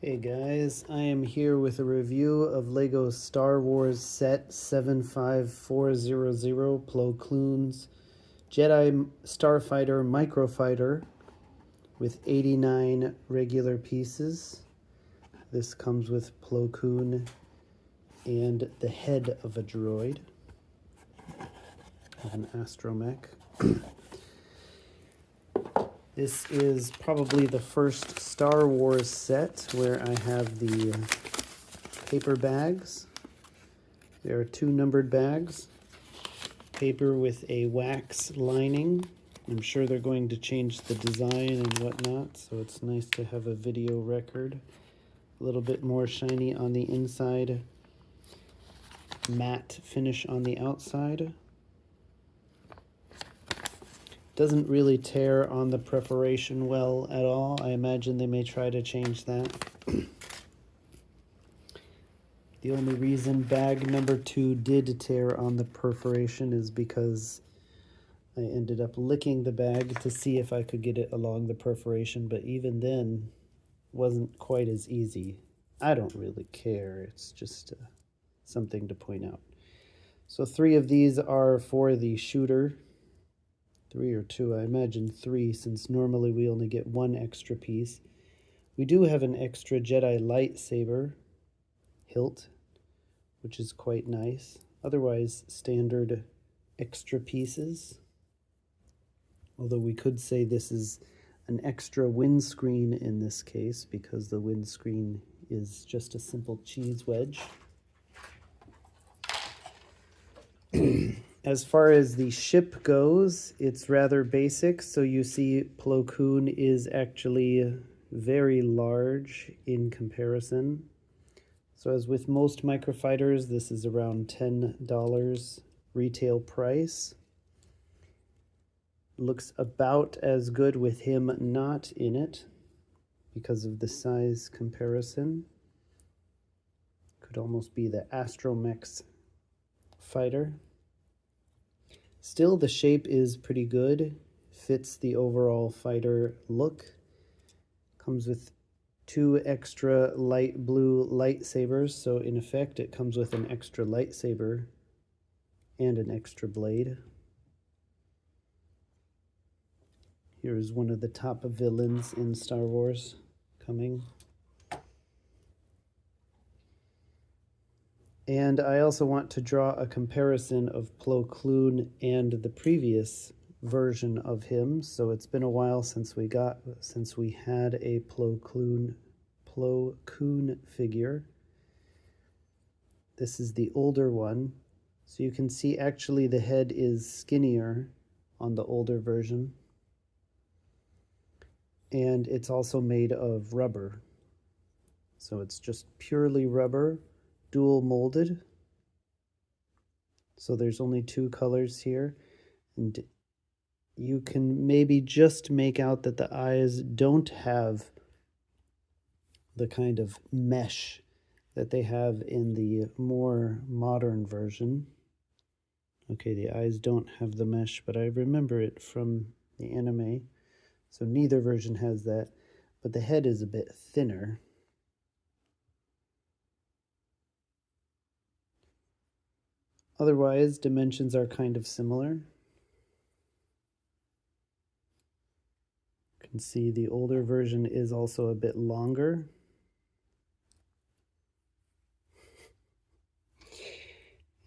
Hey guys, I am here with a review of LEGO Star Wars Set 75400 Plo Koon's Jedi Starfighter Microfighter with 89 regular pieces. This comes with Plo Koon and the head of a droid of an astromech. This is probably the first Star Wars set where I have the paper bags. There are two numbered bags, paper with a wax lining. I'm sure they're going to change the design and whatnot, so it's nice to have a video record. A little bit more shiny on the inside, matte finish on the outside. Doesn't really tear on the perforation well at all. I imagine they may try to change that. The only reason bag number 2 did tear on the perforation is because I ended up licking the bag to see if I could get it along the perforation, but even then wasn't quite as easy. I don't really care. It's just something to point out. So 3 of these are for the shooter. 3 or 2, I imagine 3, since normally we only get 1 extra piece. We do have an extra Jedi lightsaber hilt, which is quite nice. Otherwise, standard extra pieces. Although we could say this is an extra windscreen in this case, because the windscreen is just a simple cheese wedge. As far as the ship goes, it's rather basic. So you see Plo Koon is actually very large in comparison. So as with most microfighters, this is around $10 retail price. Looks about as good with him not in it because of the size comparison. Could almost be the astromech fighter. Still, the shape is pretty good, fits the overall fighter look. Comes with 2 extra light blue lightsabers, so in effect it comes with an extra lightsaber and an extra blade. Here's one of the top villains in Star Wars coming. And I also want to draw a comparison of Plo Koon and the previous version of him. So it's been a while since we had a Plo Koon figure. This is the older one. So you can see actually the head is skinnier on the older version. And it's also made of rubber. So it's just purely rubber. Dual molded, so there's only 2 colors here, and you can maybe just make out that the eyes don't have the kind of mesh that they have in the more modern version. Okay, the eyes don't have the mesh, but I remember it from the anime, so neither version has that, but the head is a bit thinner. Otherwise, dimensions are kind of similar. You can see the older version is also a bit longer.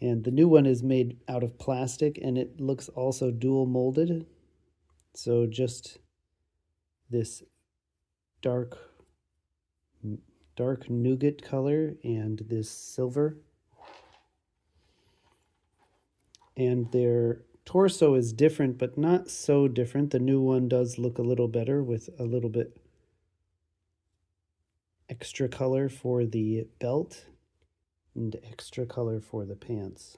And the new one is made out of plastic, and it looks also dual molded. So just this dark nougat color and this silver. And their torso is different, but not so different. The new one does look a little better with a little bit extra color for the belt and extra color for the pants.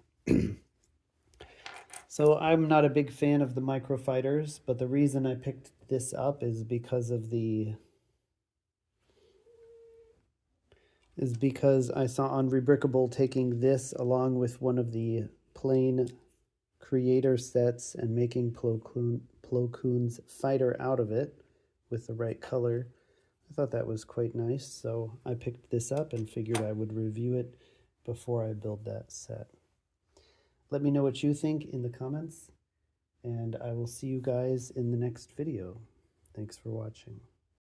So I'm not a big fan of the Microfighters, but the reason I picked this up is because I saw on Rebrickable taking this along with one of the plain creator sets and making Plo Koon's fighter out of it with the right color. I thought that was quite nice, so I picked this up and figured I would review it before I build that set. Let me know what you think in the comments, and I will see you guys in the next video. Thanks for watching.